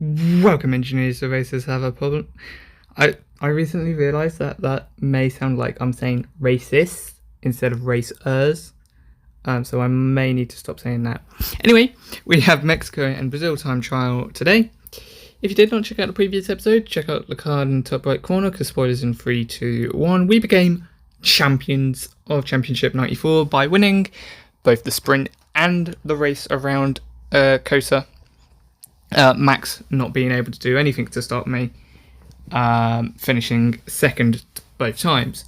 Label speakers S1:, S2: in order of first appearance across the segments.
S1: Welcome, engineers. So racers have a problem. I recently realised that may sound like I'm saying racist instead of racers. So I may need to stop saying that. Anyway, we have Mexico and Brazil time trial today. If you did not check out the previous episode, check out the card in the top right corner because spoilers in 3, 2, 1. We became champions of Championship 94 by winning both the sprint and the race around Cosa. Max not being able to do anything to stop me, finishing second both times,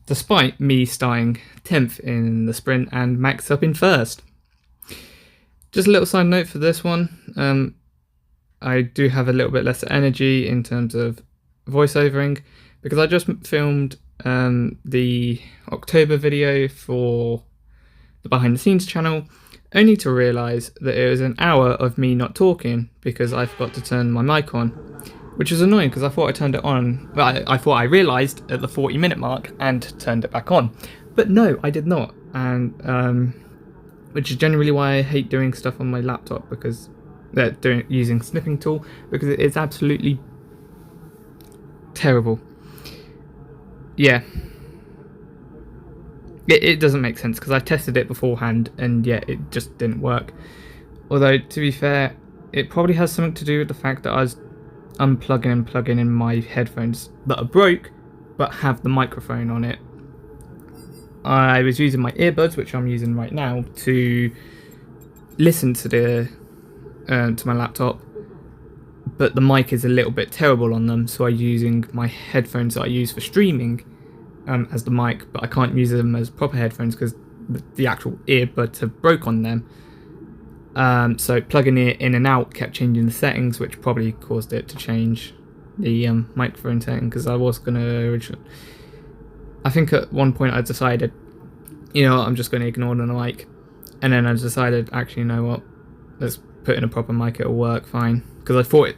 S1: despite me starting 10th in the sprint and Max up in first. Just a little side note for this one, I do have a little bit less energy in terms of voiceovering because I just filmed the October video for the behind the scenes channel, only to realise that it was an hour of me not talking because I forgot to turn my mic on, which was annoying because I thought I turned it on. Well, I thought I realised at the 40-minute mark and turned it back on, but no, I did not, and which is generally why I hate doing stuff on my laptop because using snipping tool because it is absolutely terrible. Yeah. It doesn't make sense because I tested it beforehand and yet it just didn't work. Although, to be fair, it probably has something to do with the fact that I was unplugging and plugging in my headphones that are broke but have the microphone on it. I was using my earbuds, which I'm using right now, to listen to my laptop, but the mic is a little bit terrible on them, so I'm using my headphones that I use for streaming as the mic, but I can't use them as proper headphones because the actual earbuds have broke on them. So plugging it in and out kept changing the settings, which probably caused it to change the microphone setting because I was going to I think at one point I decided, I'm just going to ignore the mic, and then I decided, actually, you know what, let's put in a proper mic, it'll work fine, because I thought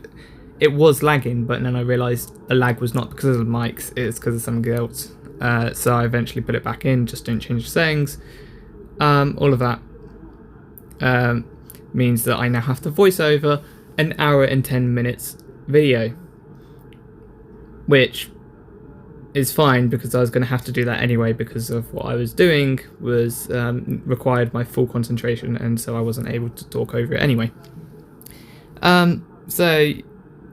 S1: it was lagging, but then I realised a lag was not because of the mics, it's because of something else. So I eventually put it back in, just didn't change the settings. All of that means that I now have to voice over an hour and 10 minutes video, which is fine because I was going to have to do that anyway because of what I was doing was required my full concentration, and so I wasn't able to talk over it anyway. So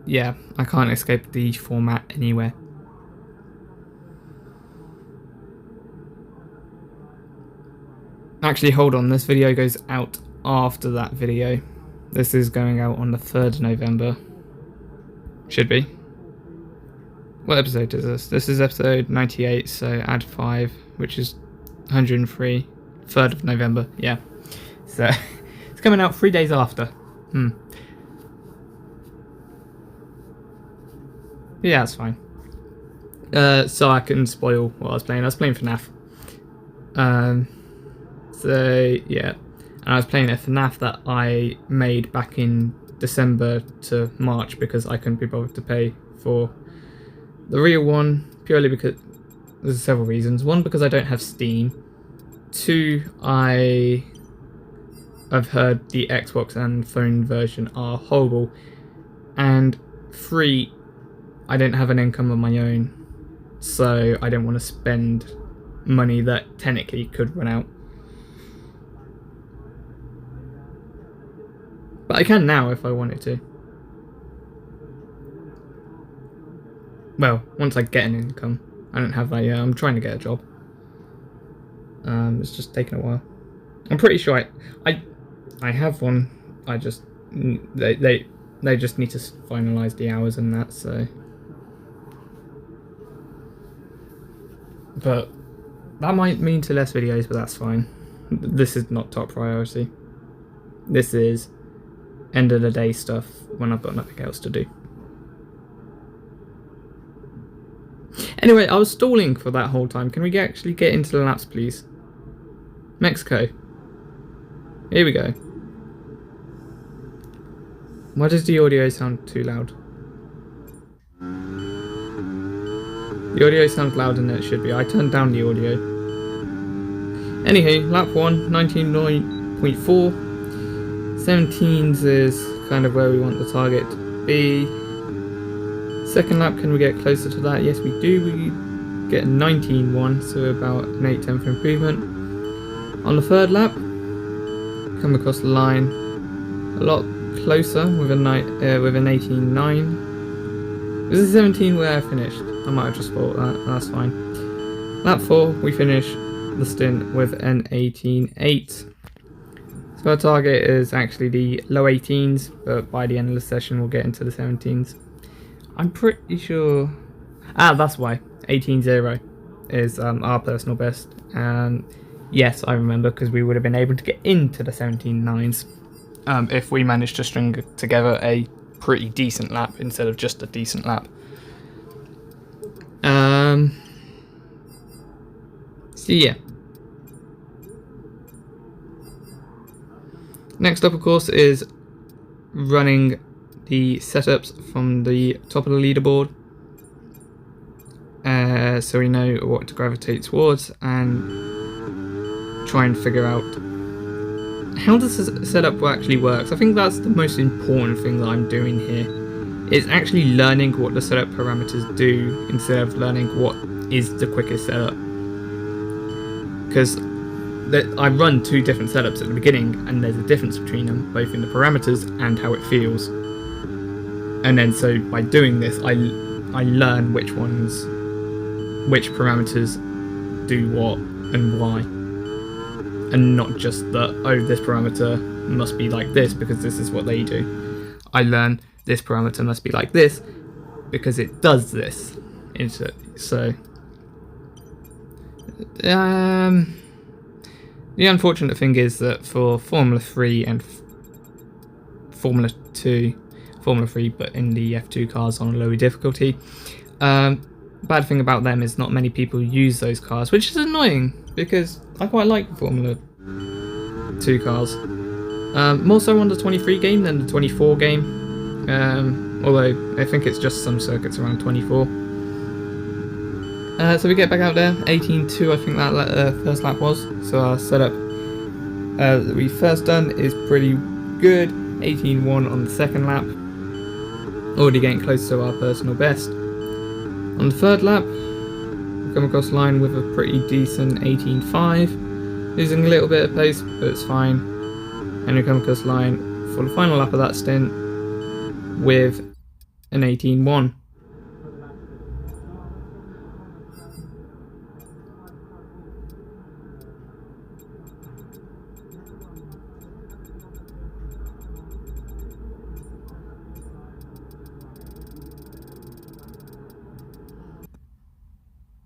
S1: yeah, I can't escape the format anywhere. Actually, hold on, this video goes out after that video. This is going out on the 3rd of November. Should be. What episode is this? This is episode 98, so add 5, which is 103. 3rd of November, yeah. So, it's coming out 3 days after. Yeah, that's fine. So I can spoil what I was playing. I was playing FNAF. So, yeah. And I was playing a FNAF that I made back in December to March because I couldn't be bothered to pay for the real one, purely because there's several reasons. One, because I don't have Steam. 2, I've heard the Xbox and phone version are horrible. And 3, I don't have an income of my own, so I don't want to spend money that technically could run out. But I can now if I wanted to. Well, once I get an income. I don't have that yet. I'm trying to get a job. It's just taking a while. I'm pretty sure I have one. I just they just need to finalise the hours and that. So, but that might mean to less videos, but that's fine. This is not top priority. This is end of the day stuff when I've got nothing else to do. Anyway, I was stalling for that whole time. Can we actually get into the laps, please? Mexico. Here we go. Why does the audio sound too loud? The audio sounds louder than it should be. I turned down the audio. Anywho, lap 1, 19.4. 17s is kind of where we want the target be. Second lap, can we get closer to that? Yes, we do. We get a 19.1, so about an 8/10 improvement. On the third lap, come across the line a lot closer with an 18.9. This is 17 where I finished. I might have just thought that. That's fine. Lap 4, we finish the stint with an 18.8. So our target is actually the low 18s, but by the end of the session we'll get into the 17s. I'm pretty sure... that's why. 18.0 is our personal best. And yes, I remember, because we would have been able to get into the 17.9s if we managed to string together a pretty decent lap instead of just a decent lap. So yeah. Next up, of course, is running the setups from the top of the leaderboard, so we know what to gravitate towards and try and figure out how the setup actually works. I think that's the most important thing that I'm doing here, is actually learning what the setup parameters do instead of learning what is the quickest setup. Because I run two different setups at the beginning, and there's a difference between them, both in the parameters and how it feels. And then so by doing this, I learn which parameters do what and why. And not just that, oh, this parameter must be like this because this is what they do. I learn this parameter must be like this because it does this. So, the unfortunate thing is that for Formula 3 and Formula 2, Formula 3 but in the F2 cars on a lower difficulty, bad thing about them is not many people use those cars, which is annoying because I quite like Formula 2 cars. More so on the 23 game than the 24 game, although I think it's just some circuits around 24. So we get back out there, 18.2 I think that first lap was, so our setup that we first done is pretty good, 18.1 on the second lap, already getting close to our personal best. On the third lap, we come across the line with a pretty decent 18.5, losing a little bit of pace, but it's fine, and we come across the line for the final lap of that stint with an 18.1.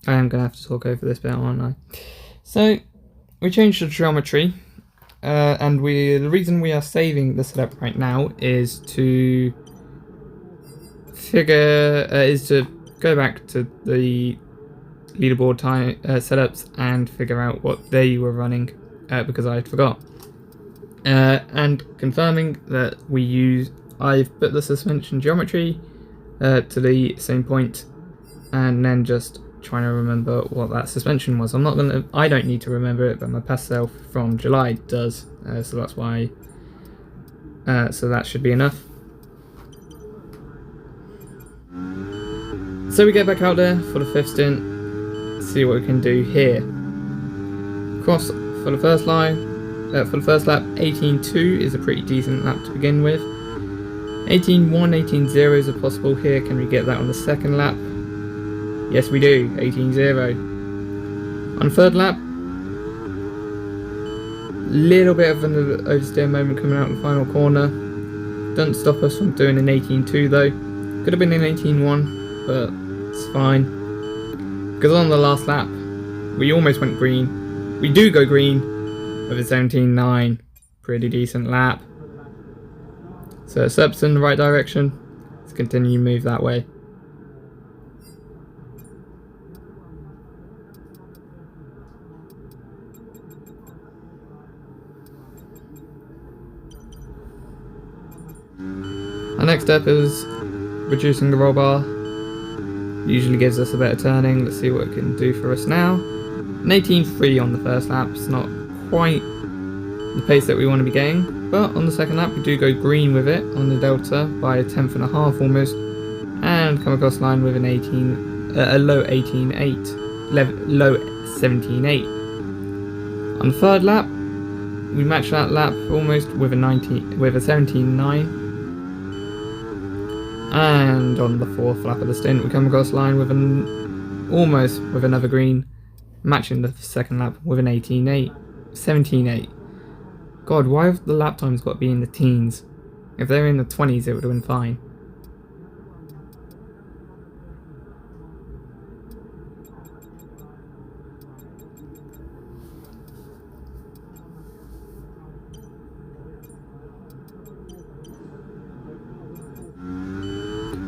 S1: I am going to have to talk over this bit, aren't I? So, we changed the geometry, and the reason we are saving the setup right now is to go back to the leaderboard setups and figure out what they were running, because I forgot. And confirming that I've put the suspension geometry to the same point, and then just trying to remember what that suspension was. I don't need to remember it, but my past self from July does, so that's why, so that should be enough. So we get back out there for the fifth stint, see what we can do here. Cross for the first lap, 18.2 is a pretty decent lap to begin with. 18.1, 18.0 is possible here. Can we get that on the second lap? Yes, we do. 18.0. On third lap, little bit of an oversteer moment coming out in the final corner. Doesn't stop us from doing an 18.2 though. Could have been an 18.1, but it's fine. Because on the last lap, we almost went green. We do go green with a 17.9. Pretty decent lap. So steps in the right direction. Let's continue to move that way. Our next step is reducing the roll bar. Usually gives us a better turning. Let's see what it can do for us now. An 18.3 on the first lap. It's not quite the pace that we want to be getting. But on the second lap we do go green with it on the Delta by a tenth and a half almost, and come across the line with an a low 18.8, low 17.8. On the third lap we match that lap almost with a 17.9. And on the fourth lap of the stint we come across the line with almost with another green, matching the second lap with an 18.8, 17.8. God, why have the lap times got to be in the teens? If they were in the 20s it would have been fine.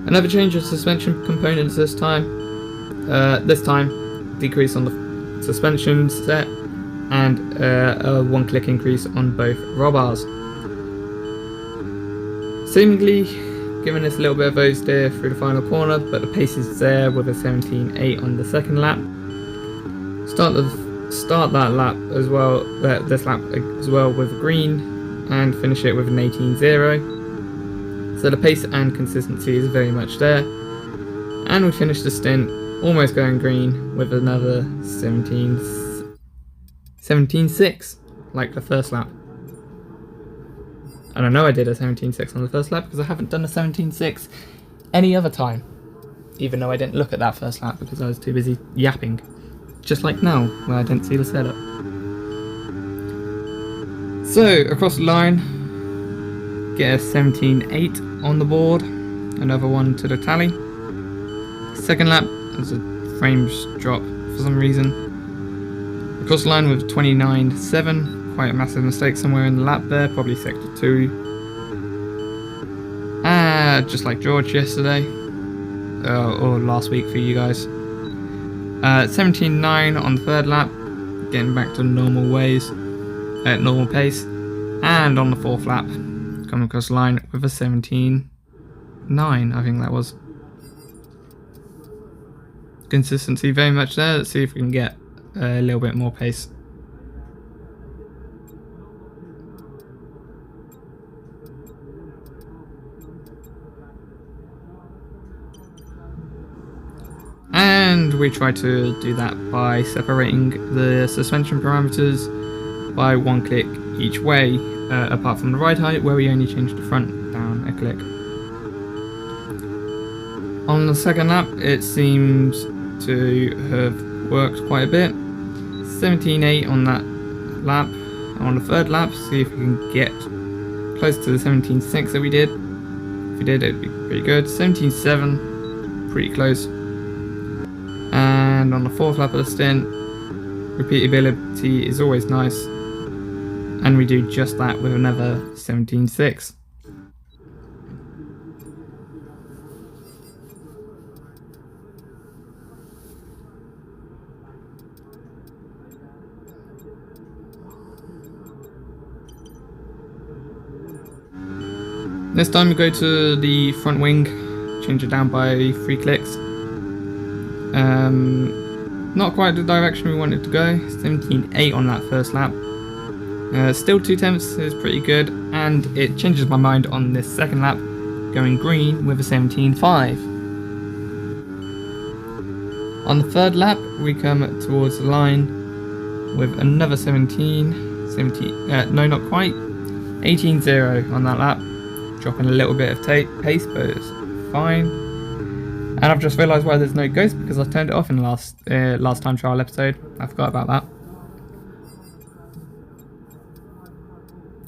S1: Another change of suspension components this time. Decrease on the suspension set and a one-click increase on both roll bars. Seemingly giving us a little bit of oversteer through the final corner, but the pace is there with a 17.8 on the second lap. Start that lap as well, this lap as well with green, and finish it with an 18.0. So the pace and consistency is very much there. And we finish the stint almost going green with another 17.6 like the first lap. And I know I did a 17.6 on the first lap because I haven't done a 17.6 any other time. Even though I didn't look at that first lap because I was too busy yapping. Just like now, where I didn't see the setup. So, across the line, get a 17.8 on the board, another one to the tally. Second lap, there's a frames drop for some reason. Across the line with 29.7, quite a massive mistake somewhere in the lap there, probably sector 2. Just like George yesterday, or last week for you guys. 17.9 on the third lap, getting back to normal ways, at normal pace. And on the fourth lap, coming across the line with a 17.9, I think that was. Consistency very much there. Let's see if we can get a little bit more pace. And we try to do that by separating the suspension parameters by one click each way, apart from the ride height where we only change the front down a click. On the second lap it seems to have worked quite a bit. 17.8 on that lap. On the third lap, see if we can get close to the 17.6 that we did. If we did, it'd be pretty good. 17.7, pretty close. And on the fourth lap of the stint, repeatability is always nice. And we do just that with another 17.6. This time we go to the front wing, change it down by 3 clicks. Not quite the direction we wanted to go. 17.8 on that first lap. Still 2/10 is pretty good, and it changes my mind on this second lap, going green with a 17.5. On the third lap we come towards the line with another 17, no not quite, 18.0 on that lap. Dropping a little bit of pace, but it's fine. And I've just realised why there's no ghost, because I turned it off in the last time trial episode. I forgot about that.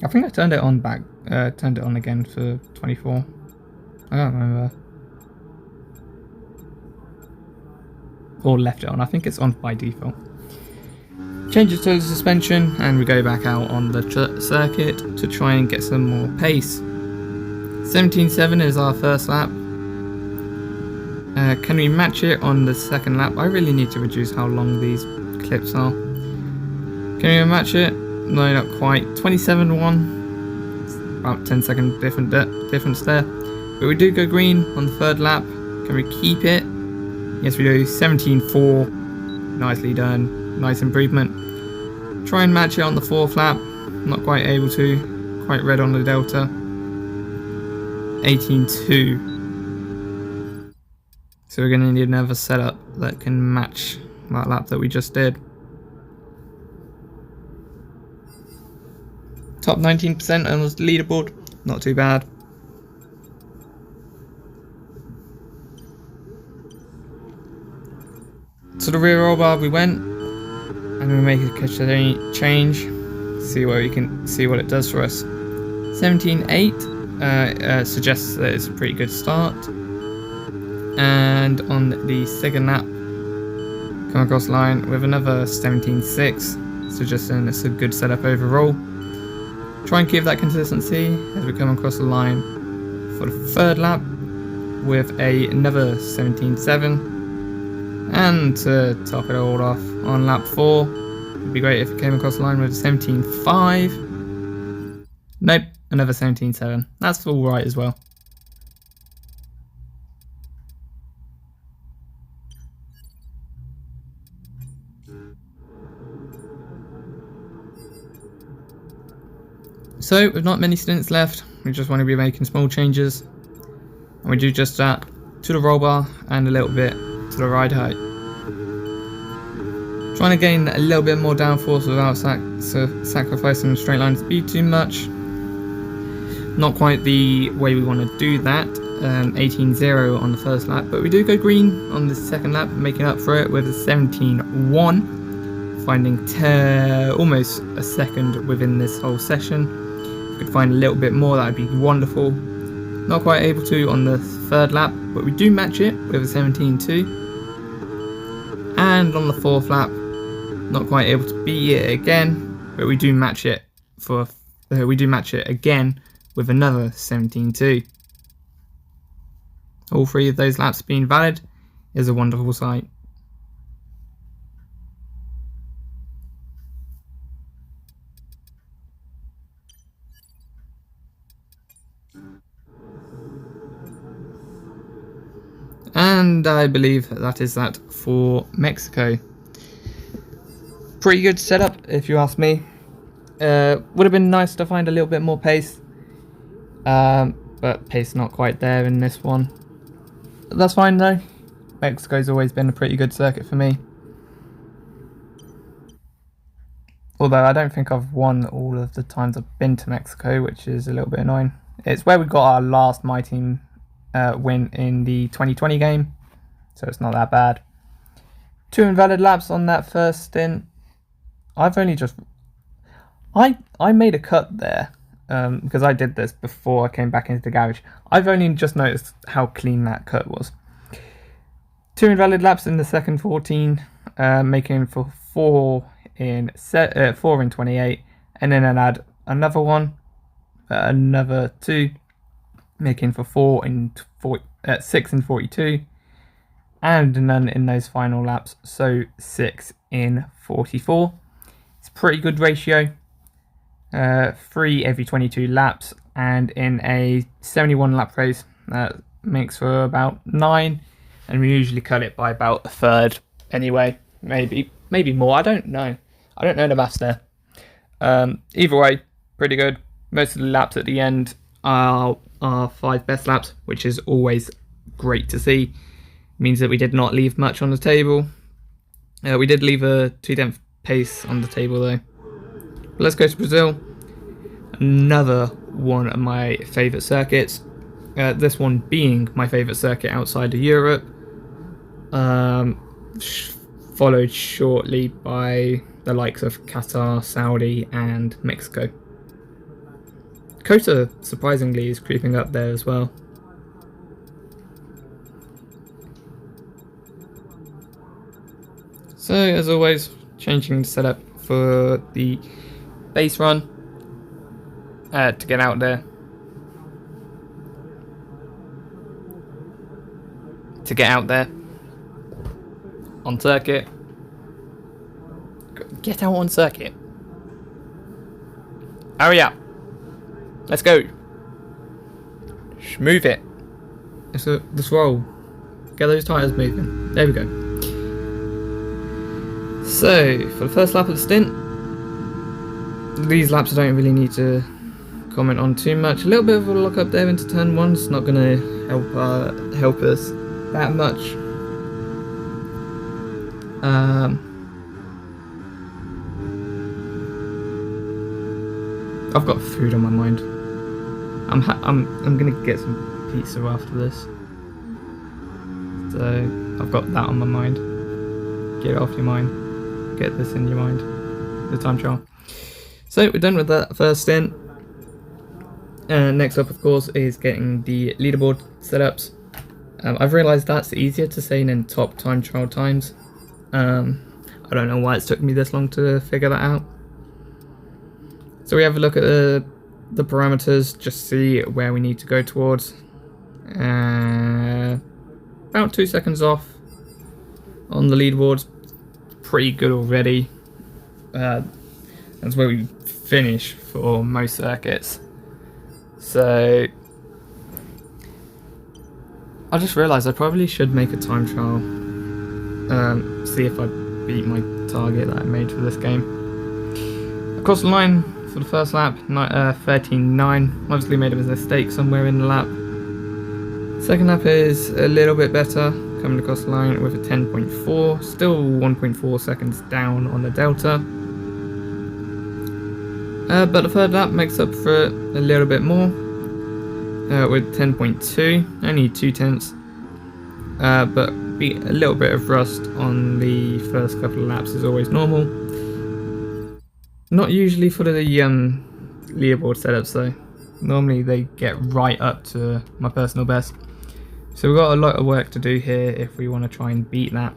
S1: I think I turned it on turned it on again for 24. I don't remember. Or left it on. I think it's on by default. Change it to the suspension, and we go back out on the circuit to try and get some more pace. 17.7 is our first lap. Can we match it on the second lap? I really need to reduce how long these clips are. Can we match it? No, not quite. 27.1. About 10-second difference there. But we do go green on the third lap. Can we keep it? Yes, we do. 17.4. Nicely done. Nice improvement. Try and match it on the fourth lap. Not quite able to. quite red on the delta. 18.2. So we're going to need another setup that can match that lap that we just did. Top 19% on the leaderboard, not too bad. To the rear roll bar we went, and we make a change. See what it does for us. 17.8 suggests that it's a pretty good start. And on the second lap, come across the line with another 17.6, suggesting it's a good setup overall. Try and keep that consistency as we come across the line for the third lap with another 17.7. And to top it all off on lap 4, it'd be great if it came across the line with a 17.5. Nope, another 17.7. That's all right as well. So, with not many stints left, we just want to be making small changes. And we do just that to the roll bar and a little bit to the ride height. Trying to gain a little bit more downforce without sacrificing straight line speed too much. Not quite the way we want to do that. 18.0 on the first lap, but we do go green on the second lap, making up for it with a 17.1, finding almost a second within this whole session. If we could find a little bit more, that would be wonderful. Not quite able to on the third lap, but we do match it with a 17.2. And on the fourth lap, not quite able to beat it again, but we do match it again with another 17.2. All three of those laps being valid is a wonderful sight. And I believe that is that for Mexico. Pretty good setup, if you ask me. Would have been nice to find a little bit more pace, but pace not quite there in this one. That's fine though. Mexico's always been a pretty good circuit for me. Although I don't think I've won all of the times I've been to Mexico, which is a little bit annoying. It's where we got our last My Team win in the 2020 game, so it's not that bad. 2 invalid laps on that first stint. I've only just... I made a cut there, because I did this before I came back into the garage. I've only just noticed how clean that cut was. 2 invalid laps in the second 14, making for 4 in 28, and then I'd add another one, another 2, making for 6 in 42, and none in those final laps, so 6 in 44. It's a pretty good ratio. 3 every 22 laps, and in a 71 lap race that makes for about 9, and we usually cut it by about a third anyway, maybe more. I don't know the maths there. Either way, pretty good. Most of the laps at the end are our 5 best laps, which is always great to see. Means that we did not leave much on the table. We did leave a 2/10 pace on the table though. Let's go to Brazil. Another one of my favourite circuits. This one being my favourite circuit outside of Europe. Followed shortly by the likes of Qatar, Saudi and Mexico. Kota, surprisingly, is creeping up there as well. So, as always, changing the setup for the base run to get out there. On circuit. Get out on circuit. Hurry up. Let's go. Move it. Let's roll. Get those tyres moving. There we go. So, for the first lap of the stint, these laps I don't really need to comment on too much. A little bit of a lock up there into turn 1. It's not going to help us that much. I've got food on my mind. I'm gonna get some pizza after this. So I've got that on my mind. Get it off your mind. Get this in your mind. The time trial. So we're done with that first stint. Next up, of course, is getting the leaderboard setups. I've realised that's easier to say than top time trial times. I don't know why it's took me this long to figure that out. So we have a look at the parameters, just see where we need to go towards. About 2 seconds off on the leaderboards. Pretty good already. That's where we finish for most circuits. So I just realised I probably should make a time trial. See if I beat my target that I made for this game. Across the line for the first lap, 13.9. Obviously made a mistake somewhere in the lap. Second lap is a little bit better, coming across the line with a 10.4. Still 1.4 seconds down on the delta. But the third lap makes up for it a little bit more. With 10.2, only 0.2. But a little bit of rust on the first couple of laps is always normal. Not usually for the leaderboard setups though. Normally they get right up to my personal best. So we've got a lot of work to do here if we want to try and beat that.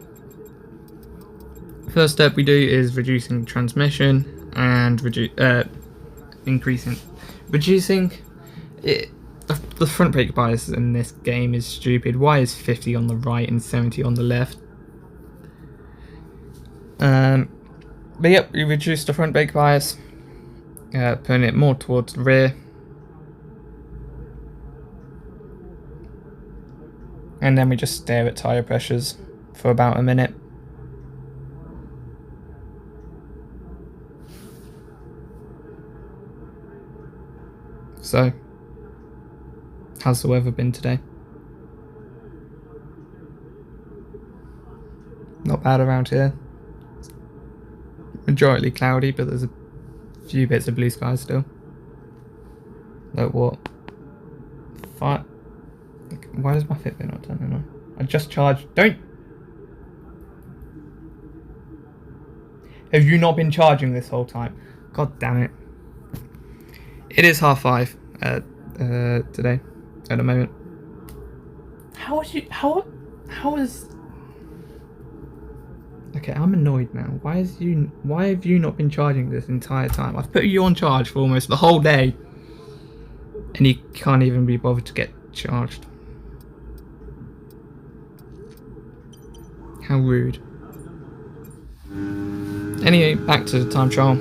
S1: First step we do is reducing transmission and reducing it. The front brake bias in this game is stupid. Why is 50 on the right and 70 on the left? But yep, we reduced the front brake bias, putting it more towards the rear. And then we just stare at tyre pressures for about a minute. So, how's the weather been today? Not bad around here. Majority cloudy, but there's a few bits of blue sky still. Like what? Why does my Fitbit not turn on? I just charged. Don't! Have you not been charging this whole time? God damn it. It is 5:30 today, at the moment. How is... Okay, I'm annoyed now. Why have you not been charging this entire time? I've put you on charge for almost the whole day, and you can't even be bothered to get charged. How rude. Anyway, back to the time trial.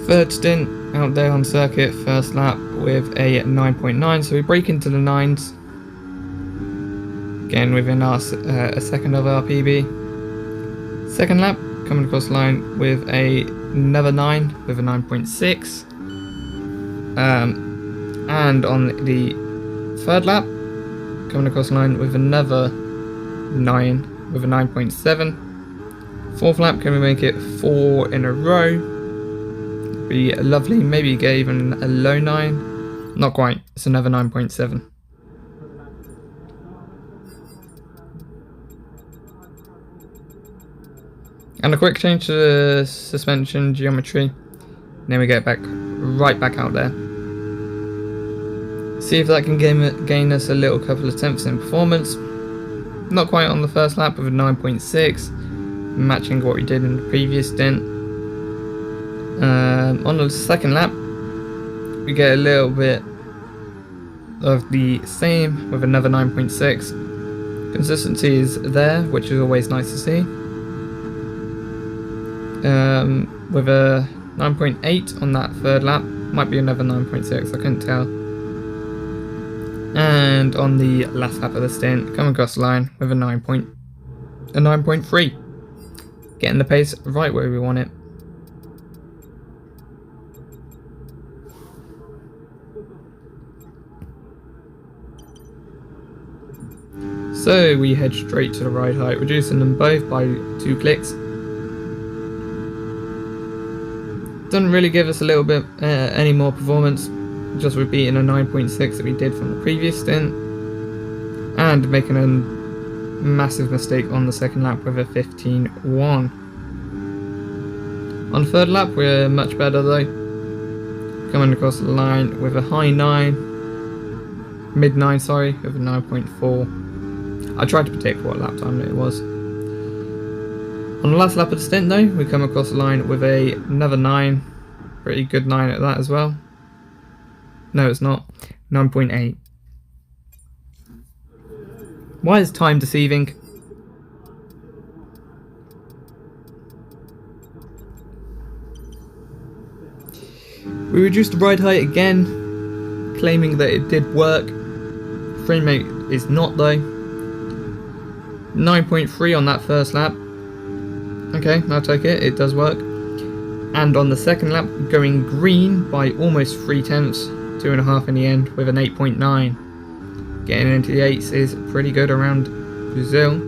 S1: Third stint out there on circuit, first lap with a 9.9, so we break into the 9s. Again within a second of our PB. Second lap, coming across the line with another 9, with a 9.6. And on the third lap, coming across the line with another 9, with a 9.7. Fourth lap, can we make it 4 in a row? Be lovely. Maybe get even a low 9. Not quite. It's another 9.7. And a quick change to the suspension geometry. And then we get right back out there. See if that can gain us a little couple of tenths in performance. Not quite on the first lap with a 9.6, matching what we did in the previous stint. On the second lap, we get a little bit of the same with another 9.6. Consistency is there, which is always nice to see. With a 9.8 on that third lap, might be another 9.6, I couldn't tell. And on the last lap of the stint, coming across the line with a 9.3. Getting the pace right where we want it. So we head straight to the ride height, reducing them both by 2 clicks. Doesn't really give us a little bit any more performance, just repeating a 9.6 that we did from the previous stint, and making a massive mistake on the second lap with a 15.1. On the third lap we're much better though, coming across the line with a high 9, mid 9 sorry, with a 9.4. I tried to predict what lap time it was. On the last lap of the stint though, we come across the line with another 9, pretty good 9 at that as well. No it's not, 9.8. Why is time deceiving? We reduced the ride height again, claiming that it did work. Frame rate is not though. 9.3 on that first lap. Okay, I'll take it, it does work. And on the second lap, going green by almost 0.3, 2.5 in the end, with an 8.9. Getting into the 8s is pretty good around Brazil.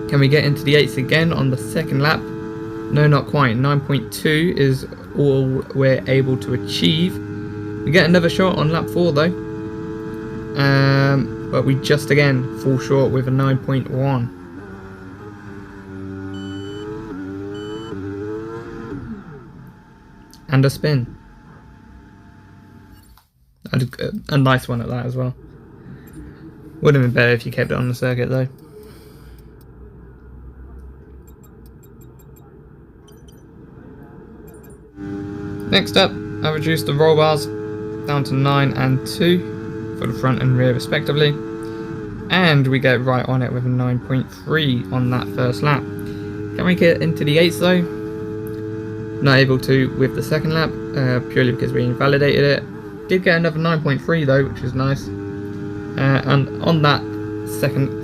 S1: Can we get into the 8s again on the second lap? No, not quite. 9.2 is all we're able to achieve. We get another shot on lap 4 though. But we just again fall short with a 9.1. And a spin. A nice one at that as well. Would have been better if you kept it on the circuit though. Next up, I reduced the roll bars down to 9 and 2 for the front and rear respectively, and we get right on it with a 9.3 on that first lap. Can we get into the 8s though? Not able to with the second lap, purely because we invalidated it. Did get another 9.3 though, which is nice. And on that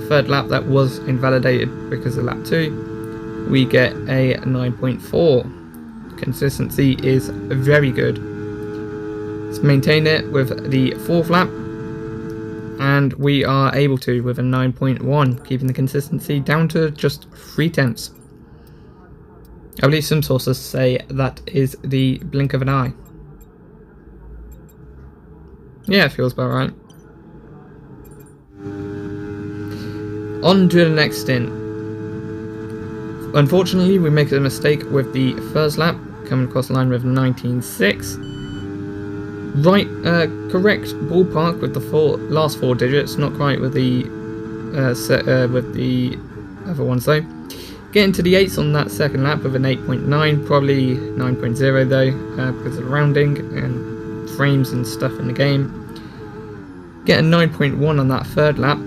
S1: third lap that was invalidated because of lap 2, we get a 9.4. Consistency is very good. Let's maintain it with the fourth lap, and we are able to with a 9.1, keeping the consistency down to just 0.3. I believe some sources say that is the blink of an eye. Yeah, it feels about right. On to the next stint. Unfortunately, we make a mistake with the first lap, coming across the line with 19.6. Right, correct ballpark with the last 4 digits, not quite with the other ones though. Getting to the 8s on that second lap with an 8.9, probably 9.0 though, because of rounding and frames and stuff in the game. Getting 9.1 on that third lap,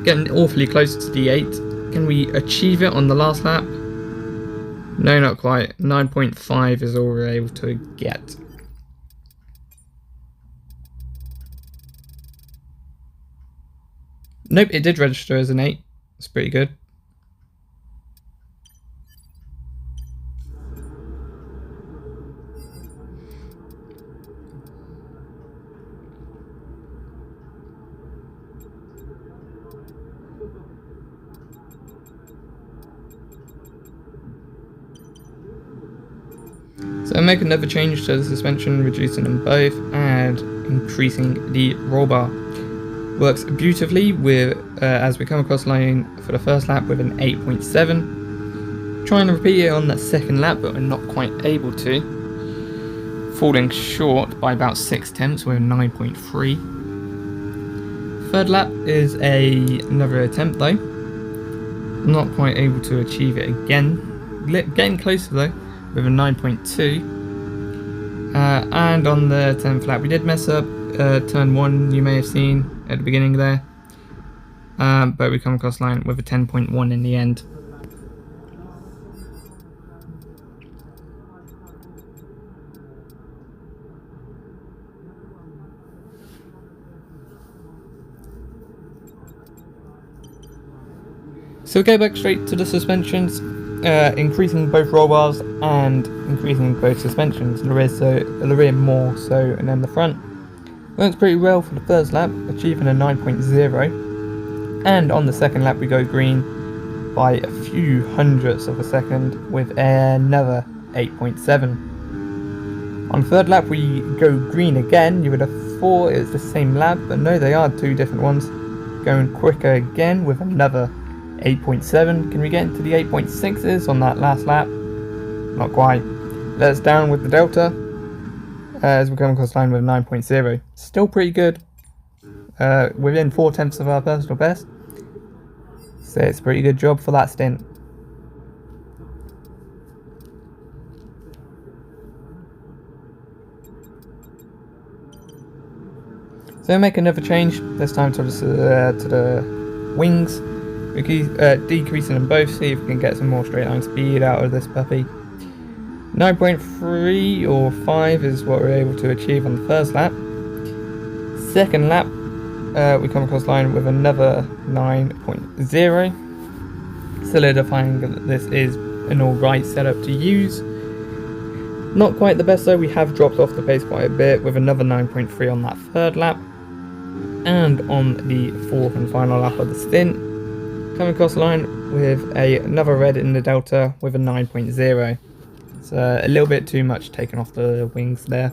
S1: getting awfully close to the 8. Can we achieve it on the last lap? No, not quite. 9.5 is all we're able to get. Nope, it did register as an 8. It's pretty good. So make another change to the suspension, reducing them both and increasing the roll bar. Works beautifully with as we come across the line for the first lap with an 8.7. Trying to repeat it on that second lap, but we're not quite able to. Falling short by about 0.6 with a 9.3. Third lap is another attempt though. Not quite able to achieve it again. Getting closer though, with a 9.2. And on the 10th lap we did mess up turn 1, you may have seen at the beginning there, but we come across the line with a 10.1 in the end. So go back straight to the suspensions, increasing both roll bars and increasing both suspensions, the rear more so, and then the front. Works pretty well for the first lap, achieving a 9.0, And on the second lap we go green by a few hundredths of a second with another 8.7. On the third lap we go green again. You would have thought it's the same lap, but no, they are two different ones. Going quicker again with another 8.7. Can we get into the 8.6s on that last lap? Not quite. Let us down with the delta as we come across the line with a 9.0. Still pretty good. Within 4/10 of our personal best. So it's a pretty good job for that stint. So make another change, this time to the wings. We keep decreasing them both, see if we can get some more straight line speed out of this puppy. 9.3 or 5 is what we're able to achieve on the first lap. Second lap, we come across the line with another 9.0, solidifying that this is an alright setup to use. Not quite the best though, we have dropped off the pace quite a bit with another 9.3 on that third lap. And on the fourth and final lap of the stint, coming across the line with another red in the delta with a 9.0. It's a little bit too much taken off the wings there.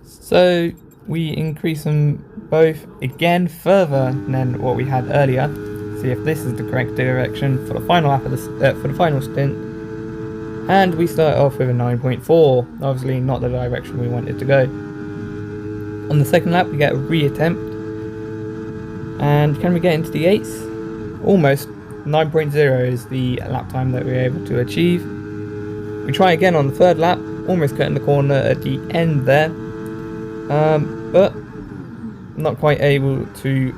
S1: So we increase them both again further than what we had earlier. See if this is the correct direction for the final lap of for the final stint. And we start off with a 9.4. Obviously not the direction we wanted to go. On the second lap we get a re-attempt. And can we get into the 8s? Almost. 9.0 is the lap time that we're able to achieve. We try again on the third lap, almost cutting the corner at the end there. But not quite able to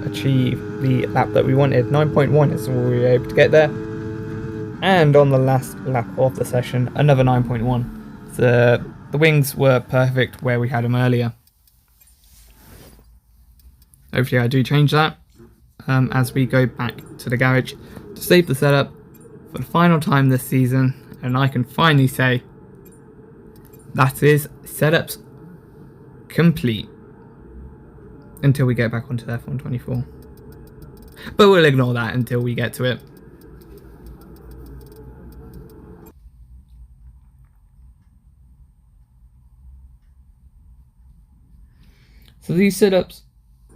S1: achieve the lap that we wanted. 9.1 is what we were able to get there. And on the last lap of the session, another 9.1. The wings were perfect where we had them earlier. Hopefully I do change that as we go back to the garage to save the setup for the final time this season, and I can finally say that is setups complete until we get back onto the F124. But we'll ignore that until we get to it. So these setups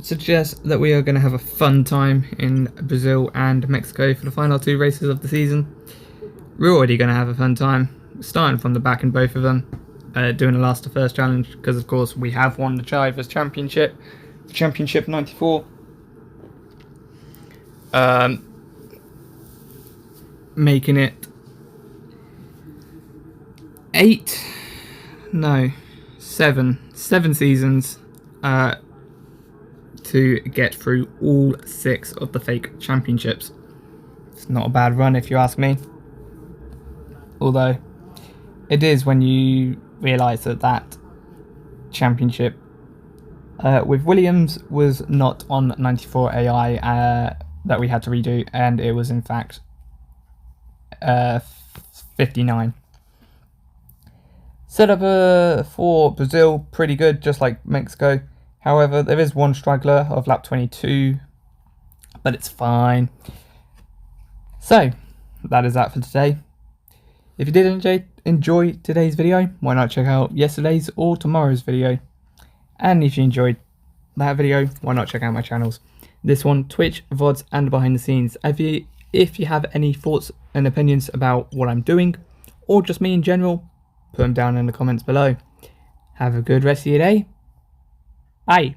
S1: suggest that we are going to have a fun time in Brazil and Mexico for the final two races of the season. We're already going to have a fun time, starting from the back in both of them, doing a last to first challenge, because of course we have won the Drivers' Championship, the Championship 94. Making it 7 seasons to get through all 6 of the fake championships. It's not a bad run if you ask me. Although it is when you realise that that championship with Williams was not on 94 AI that we had to redo, and it was in fact 59. Setup for Brazil, pretty good, just like Mexico. However, there is one straggler of lap 22, but it's fine. So, that is that for today. If you did enjoy today's video, why not check out yesterday's or tomorrow's video? And if you enjoyed that video, why not check out my channels? This one, Twitch, VODs, and behind the scenes. If you have any thoughts and opinions about what I'm doing, or just me in general, put them down in the comments below. Have a good rest of your day. Bye.